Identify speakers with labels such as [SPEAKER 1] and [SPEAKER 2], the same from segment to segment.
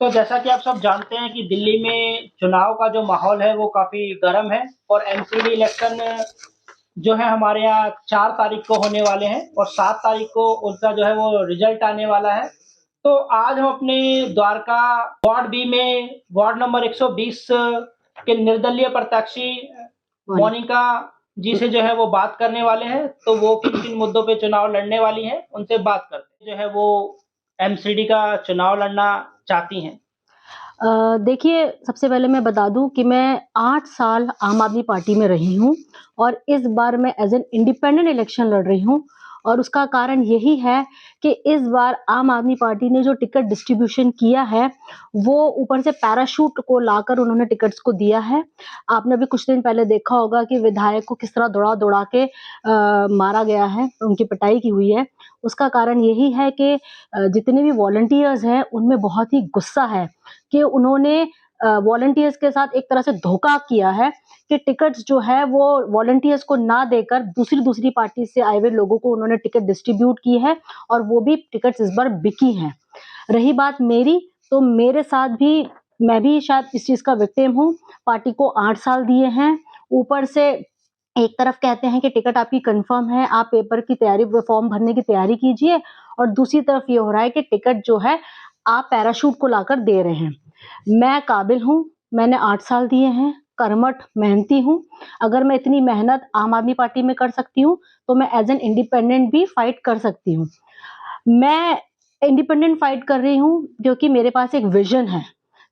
[SPEAKER 1] तो जैसा कि आप सब जानते हैं कि दिल्ली में चुनाव का जो माहौल है वो काफ़ी गर्म है और एमसीडी इलेक्शन जो है हमारे यहाँ 4 तारीख को होने वाले हैं और 7 तारीख को उसका जो है वो रिजल्ट आने वाला है। तो आज हम अपने द्वारका वार्ड बी में वार्ड नंबर 120 के निर्दलीय प्रत्याशी मोनिका जी से जो है वो बात करने वाले हैं। तो वो किन-किन मुद्दों पे चुनाव लड़ने वाली हैं, उनसे बात करते हैं। जो है वो एमसीडी का चुनाव लड़ना चाहती हैं।
[SPEAKER 2] देखिए, सबसे पहले मैं बता दूँ कि मैं 8 साल आम आदमी पार्टी में रही हूँ और इस बार मैं एज़ एन इंडिपेंडेंट इलेक्शन लड़ रही हूँ और उसका कारण यही है कि इस बार आम आदमी पार्टी ने जो टिकट डिस्ट्रीब्यूशन किया है, वो ऊपर से पैराशूट को लाकर उन्होंने टिकट्स को दिया है। आपने अभी कुछ दिन पहले देखा होगा कि विधायक को किस तरह दौड़ा-दौड़ा के मारा गया है, उनकी पिटाई की हुई है। उसका कारण यही है कि जितने भी वॉलंटियर्स हैं, उनमें बहुत ही गुस्सा है कि उन्होंने वॉलंटियर्स के साथ एक तरह से धोखा किया है कि टिकट्स जो है वो वॉलंटियर्स को ना देकर दूसरी पार्टी से आए हुए लोगों को उन्होंने टिकट डिस्ट्रीब्यूट की है और वो भी टिकट्स इस बार बिकी हैं। रही बात मेरी, तो मेरे साथ भी मैं भी शायद इस चीज़ का विक्टिम हूँ। पार्टी को 8 साल दिए हैं, ऊपर से एक तरफ कहते हैं कि टिकट आपकी कन्फर्म है, आप पेपर की तैयारी फॉर्म भरने की तैयारी कीजिए और दूसरी तरफ ये हो रहा है कि टिकट जो है आप पैराशूट को लाकर दे रहे हैं। मैं काबिल हूँ, मैंने 8 साल दिए हैं, कर्मठ, मेहनती हूँ। अगर मैं इतनी मेहनत आम आदमी पार्टी में कर सकती हूँ, तो मैं एज़ एन इंडिपेंडेंट भी फाइट कर सकती हूँ। मैं इंडिपेंडेंट फाइट कर रही हूँ क्योंकि मेरे पास एक विज़न है।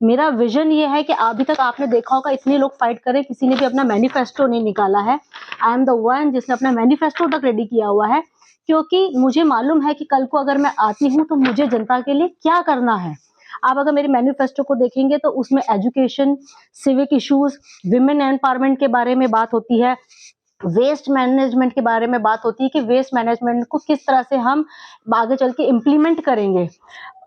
[SPEAKER 2] मेरा विज़न ये है कि अभी तक आपने देखा होगा इतने लोग फाइट कर रहे हैं, किसी ने भी अपना मैनिफेस्टो नहीं निकाला है। आई एम द वन जिसने अपना मैनिफेस्टो तक रेडी किया हुआ है, क्योंकि मुझे मालूम है कि कल को अगर मैं आती हूँ, तो मुझे जनता के लिए क्या करना है। आप अगर मेरे मैनिफेस्टो को देखेंगे तो उसमें education, civic issues, women empowerment के बारे में बात होती है, वेस्ट मैनेजमेंट के बारे में बात होती है कि वेस्ट मैनेजमेंट को किस तरह से हम आगे चल के इम्प्लीमेंट करेंगे।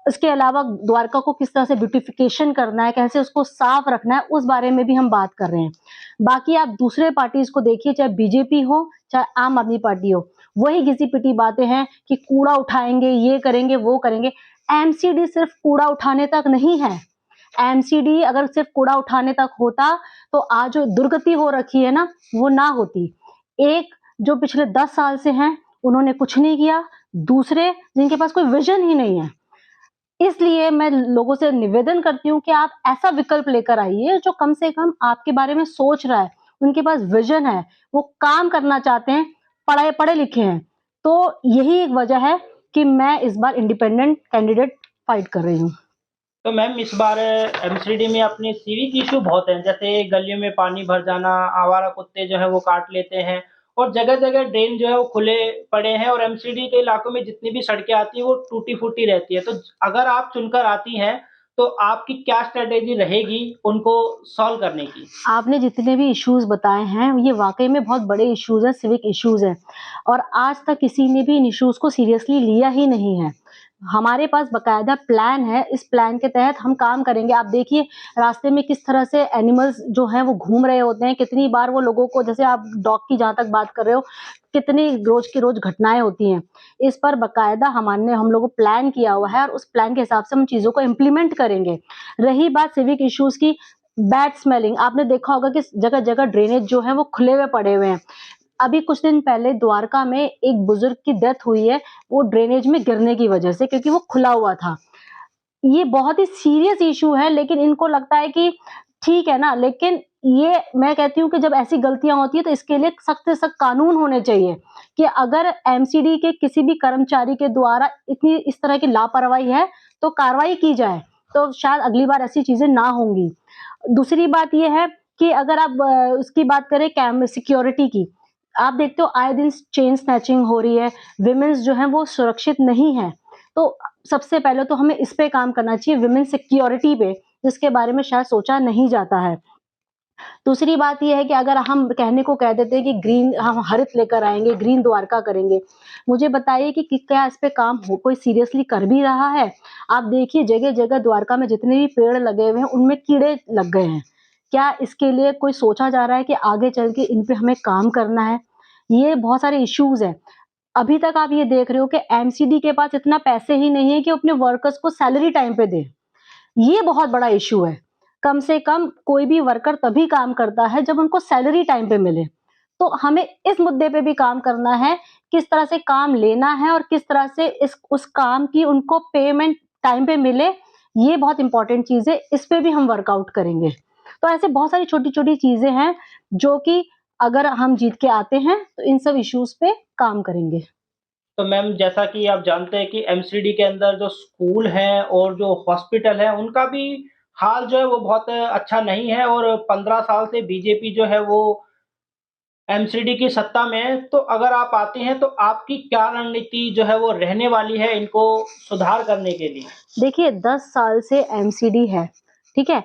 [SPEAKER 2] इसके अलावा द्वारका को किस तरह से ब्यूटिफिकेशन करना है, कैसे उसको साफ रखना है, उस बारे में भी हम बात कर रहे हैं। बाकी आप दूसरे पार्टीज को देखिए, चाहे बीजेपी हो, चाहे आम आदमी पार्टी हो, वही घिसी-पिटी बातें हैं कि कूड़ा उठाएंगे, ये करेंगे, वो करेंगे। एमसीडी सिर्फ कूड़ा उठाने तक नहीं है। एमसीडी अगर सिर्फ कूड़ा उठाने तक होता, तो आज जो दुर्गति हो रखी है ना, वो ना होती। एक जो पिछले 10 साल से हैं, उन्होंने कुछ नहीं किया, दूसरे जिनके पास कोई विज़न ही नहीं है। इसलिए मैं लोगों से निवेदन करती हूँ कि आप ऐसा विकल्प लेकर आइए जो कम से कम आपके बारे में सोच रहा है, उनके पास विज़न है, वो काम करना चाहते हैं, पढ़े लिखे हैं। तो यही एक वजह है कि मैं इस बार इंडिपेंडेंट कैंडिडेट फाइट कर रही हूँ।
[SPEAKER 1] तो मैम इस बार एमसीडी में अपने सिविक इश्यू बहुत हैं, जैसे गलियों में पानी भर जाना, आवारा कुत्ते जो है वो काट लेते हैं और जगह-जगह ड्रेन जो है वो खुले पड़े हैं और एमसीडी के इलाकों में जितनी भी सड़कें आती हैं वो टूटी-फूटी रहती है। तो अगर आप चुनकर आती हैं, तो आपकी क्या स्ट्रैटेजी रहेगी उनको सॉल्व करने की?
[SPEAKER 2] आपने जितने भी इश्यूज़ बताए हैं, ये वाक़ई में बहुत बड़े इश्यूज़ हैं, सिविक इश्यूज़ हैं और आज तक किसी ने भी इन इश्यूज़ को सीरियसली लिया ही नहीं है। हमारे पास बाकायदा प्लान है, इस प्लान के तहत हम काम करेंगे। आप देखिए रास्ते में किस तरह से एनिमल्स जो हैं वो घूम रहे होते हैं, कितनी बार वो लोगों को, जैसे आप डॉग की जहाँ तक बात कर रहे हो, कितनी रोज़ की रोज़ घटनाएँ होती हैं। इस पर बाकायदा हम लोगों प्लान किया हुआ है और उस प्लान के हिसाब से हम चीज़ों को इम्प्लीमेंट करेंगे। रही बात सिविक इश्यूज़ की, बैड स्मेलिंग, आपने देखा होगा कि जगह-जगह ड्रेनेज जो है वो खुले हुए पड़े हुए हैं। अभी कुछ दिन पहले द्वारका में एक बुजुर्ग की डेथ हुई है, वो ड्रेनेज में गिरने की वजह से, क्योंकि वो खुला हुआ था। ये बहुत ही सीरियस इश्यू है, लेकिन इनको लगता है कि ठीक है ना, लेकिन ये मैं कहती हूँ कि जब ऐसी गलतियाँ होती हैं तो इसके लिए सख्त से सख्त कानून होने चाहिए कि अगर एमसीडी के किसी भी कर्मचारी के द्वारा इतनी इस तरह की लापरवाही है, तो कार्रवाई की जाए, तो शायद अगली बार ऐसी चीज़ें ना होंगी। दूसरी बात ये है कि अगर आप उसकी बात करें कैम सिक्योरिटी की, आप देखते हो आए दिन चेन स्नैचिंग हो रही है, विमेन्स जो हैं वो सुरक्षित नहीं हैं। तो सबसे पहले तो हमें इस पे काम करना चाहिए, विमेन सिक्योरिटी पे, जिसके बारे में शायद सोचा नहीं जाता है। दूसरी बात ये है कि अगर हम कहने को कह देते हैं कि ग्रीन हम हरित लेकर आएँगे, ग्रीन द्वारका करेंगे। मुझे बताइए कि क्या इस पे काम हो कोई सीरियसली कर भी रहा है? आप देखिए जगह-जगह द्वारका में जितने भी पेड़ लगे हुए हैं, उनमें कीड़े लग गए हैं। क्या इसके लिए कोई सोचा जा रहा है कि आगे चल के इन पे हमें काम करना है? ये बहुत सारे इश्यूज़ हैं। अभी तक आप ये देख रहे हो कि एमसीडी के पास इतना पैसे ही नहीं है कि वो अपने वर्कर्स को सैलरी टाइम पे दे। ये बहुत बड़ा इशू है। कम से कम कोई भी वर्कर तभी काम करता है जब उनको सैलरी टाइम पे मिले। तो हमें इस मुद्दे पे भी काम करना है, किस तरह से काम लेना है और किस तरह से इस उस काम की उनको पेमेंट टाइम पे मिले, ये बहुत इंपॉर्टेंट चीज़ है, इस पे भी हम वर्कआउट करेंगे। तो ऐसे बहुत सारी छोटी-छोटी चीज़ें हैं, जो कि अगर हम जीत के आते हैं, तो इन सब इश्यूज़ पे काम करेंगे।
[SPEAKER 1] तो मैम जैसा कि आप जानते हैं कि एमसीडी के अंदर जो स्कूल हैं और जो हॉस्पिटल है, उनका भी हाल जो है वो बहुत अच्छा नहीं है और 15 साल से बीजेपी जो है वो एमसीडी की सत्ता में है। तो अगर आप आती हैं तो आपकी क्या रणनीति जो है वो रहने वाली है इनको सुधार करने के लिए?
[SPEAKER 2] देखिए 10 साल से एमसीडी है, ठीक है?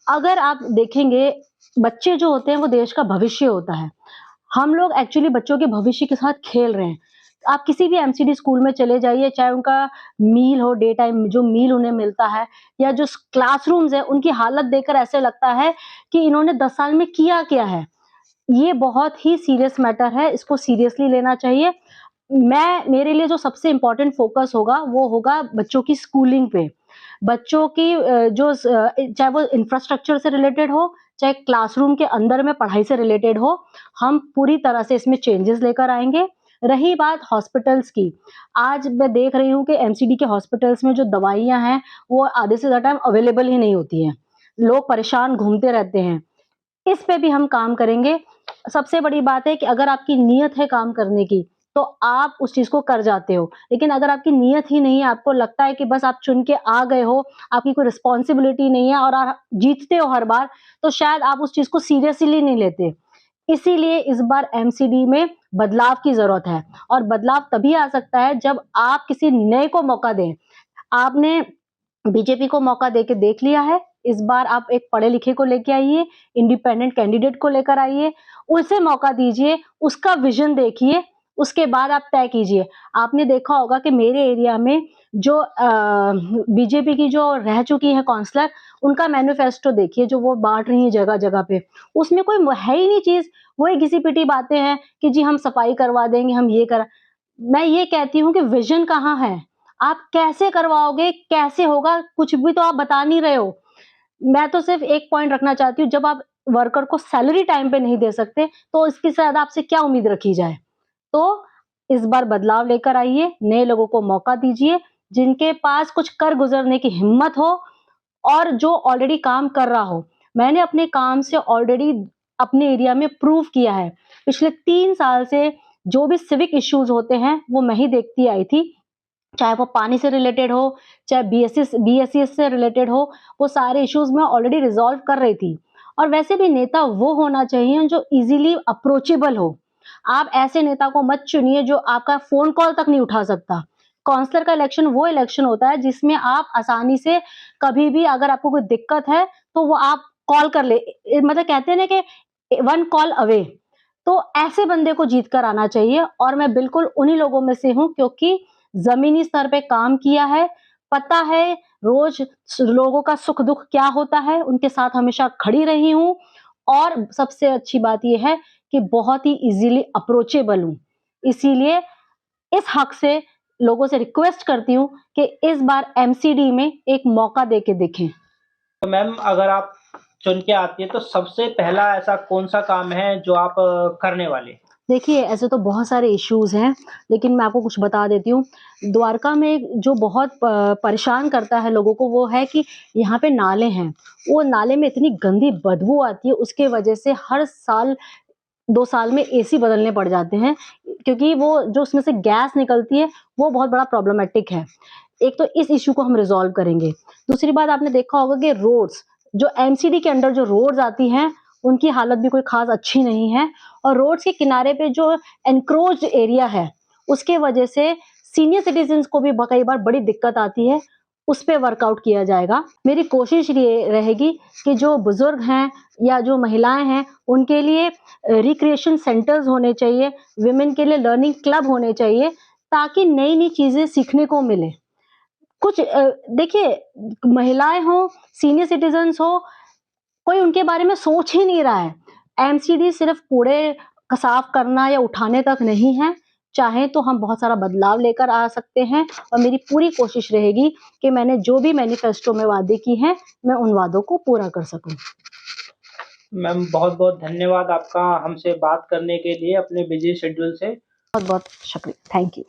[SPEAKER 2] अगर आप देखेंगे, बच्चे जो होते हैं वो देश का भविष्य होता है। हम लोग एक्चुअली बच्चों के भविष्य के साथ खेल रहे हैं। आप किसी भी एमसीडी स्कूल में चले जाइए, चाहे उनका मील हो, डे टाइम जो मील उन्हें मिलता है या जो क्लासरूम्स हैं, उनकी हालत देखकर ऐसे लगता है कि इन्होंने 10 साल में किया क्या है? ये बहुत ही सीरियस मैटर है, इसको सीरियसली लेना चाहिए। मेरे लिए जो सबसे इम्पोर्टेंट फ़ोकस होगा, वो होगा बच्चों की स्कूलिंग पे। बच्चों की चाहे वो इंफ्रास्ट्रक्चर से रिलेटेड हो, चाहे क्लासरूम के अंदर में पढ़ाई से रिलेटेड हो, हम पूरी तरह से इसमें चेंजेस लेकर आएँगे। रही बात हॉस्पिटल्स की, आज मैं देख रही हूँ कि एमसीडी के हॉस्पिटल्स में जो दवाइयाँ हैं, वो आधे से ज़्यादा टाइम अवेलेबल ही नहीं होती हैं। लोग परेशान घूमते रहते हैं। इस पे भी हम काम करेंगे। सबसे बड़ी बात है कि अगर आपकी नीयत है काम करने की, तो आप उस चीज़ को कर जाते हो। लेकिन अगर आपकी नीयत ही नहीं है, आपको लगता है कि बस आप चुन के आ गए हो, आपकी कोई रिस्पॉन्सिबिलिटी नहीं है और आप जीतते हो हर बार, तो शायद आप उस चीज़ को सीरियसली नहीं लेते। इसीलिए इस बार एमसीडी में बदलाव की ज़रूरत है और बदलाव तभी आ सकता है जब आप किसी नए को मौका दें। आपने बीजेपी को मौका देके देख लिया है, इस बार आप एक पढ़े-लिखे को लेके आइए, इंडिपेंडेंट कैंडिडेट को लेकर आइए, उसे मौका दीजिए, उसका विज़न देखिए, उसके बाद आप तय कीजिए। आपने देखा होगा कि मेरे एरिया में जो बीजेपी की जो रह चुकी हैं काउंसलर, उनका मैनिफेस्टो देखिए जो वो बाँट रही हैं जगह-जगह पे। उसमें कोई है ही नहीं चीज़, वही घिसी-पिटी बातें हैं कि जी हम सफाई करवा देंगे, हम ये करा मैं ये कहती हूँ कि विज़न कहाँ है? आप कैसे करवाओगे, कैसे होगा, कुछ भी तो आप बता नहीं रहे हो। मैं तो सिर्फ़ एक पॉइंट रखना चाहती हूँ, जब आप वर्कर को सैलरी टाइम पे नहीं दे सकते, तो इसके से ज़्यादा आपसे क्या उम्मीद रखी जाए? तो इस बार बदलाव लेकर आइए, नए लोगों को मौका दीजिए, जिनके पास कुछ कर गुज़रने की हिम्मत हो और जो ऑलरेडी काम कर रहा हो। मैंने अपने काम से ऑलरेडी अपने एरिया में प्रूव किया है। पिछले 3 साल से जो भी सिविक इश्यूज़ होते हैं, वो मैं ही देखती आई थी। चाहे वो पानी से रिलेटेड हो, चाहे बीएसईएस से रिलेटेड हो, वो सारे इश्यूज़ मैं ऑलरेडी रिज़ॉल्व कर रही थी। और वैसे भी नेता वो होना चाहिए जो ईज़िली अप्रोचेबल हो। आप ऐसे नेता को मत चुनिए जो आपका फ़ोन कॉल तक नहीं उठा सकता। काउंसलर का इलेक्शन वो इलेक्शन होता है जिसमें आप आसानी से कभी भी अगर आपको कोई दिक्कत है, तो वो आप कॉल कर ले मतलब कहते हैं ना कि वन कॉल अवे। तो ऐसे बंदे को जीत कर आना चाहिए और मैं बिल्कुल उन्हीं लोगों में से हूँ क्योंकि ज़मीनी स्तर पे काम किया है, पता है रोज़ लोगों का सुख-दुःख क्या होता है, उनके साथ हमेशा खड़ी रही हूँ और सबसे अच्छी बात ये है कि बहुत ही ईज़िली अप्रोचेबल हूँ। इसीलिए इस हक से लोगों से रिक्वेस्ट करती हूँ कि इस बार एमसीडी में एक मौका दे के देखें।
[SPEAKER 1] तो मैम अगर आप चुन के आती हैं तो सबसे पहला ऐसा कौन-सा काम है जो आप करने वाली हैं?
[SPEAKER 2] देखिए, ऐसे तो बहुत सारे इश्यूज़ हैं, लेकिन मैं आपको कुछ बता देती हूँ। द्वारका में जो बहुत परेशान करता है लोगों को, वो है कि यहाँ पे नाले हैं। वो नाले में इतनी गंदी बदबू आती है, उसके वजह से हर साल 2 साल में एसी बदलने पड़ जाते हैं, क्योंकि वो जो उसमें से गैस निकलती है, वो बहुत बड़ा प्रॉब्लमैटिक है। एक तो इस इश्यू को हम रिज़ॉल्व करेंगे। दूसरी बात आपने देखा होगा कि रोड्स, जो एमसीडी के अंडर जो रोड्स आती हैं, उनकी हालत भी कोई ख़ास अच्छी नहीं है और रोड्स के किनारे पे जो एनक्रोच्ड एरिया है, उसके वजह से सीनियर सिटीज़न्स को भी कई बार बड़ी दिक्कत आती है, उस पे वर्कआउट किया जाएगा। मेरी कोशिश ये रहेगी कि जो बुज़ुर्ग हैं या जो महिलाएँ हैं, उनके लिए रिक्रिएशन सेंटर्स होने चाहिए, विमेन के लिए लर्निंग क्लब होने चाहिए, ताकि नई-नई चीज़ें सीखने को मिले। कुछ देखिए महिलाएँ हों, सीनियर सिटीज़न्स हो, कोई उनके बारे में सोच ही नहीं रहा है। एमसीडी सिर्फ़ कूड़े साफ़ करना या उठाने तक नहीं है, चाहे तो हम बहुत सारा बदलाव लेकर आ सकते हैं और मेरी पूरी कोशिश रहेगी कि मैंने जो भी मैनिफेस्टो में वादे की हैं मैं उन वादों को पूरा कर सकूं।
[SPEAKER 1] मैम बहुत बहुत धन्यवाद आपका हमसे बात करने के लिए अपने बिजी शेड्यूल से।
[SPEAKER 2] बहुत बहुत शुक्रिया, थैंक यू।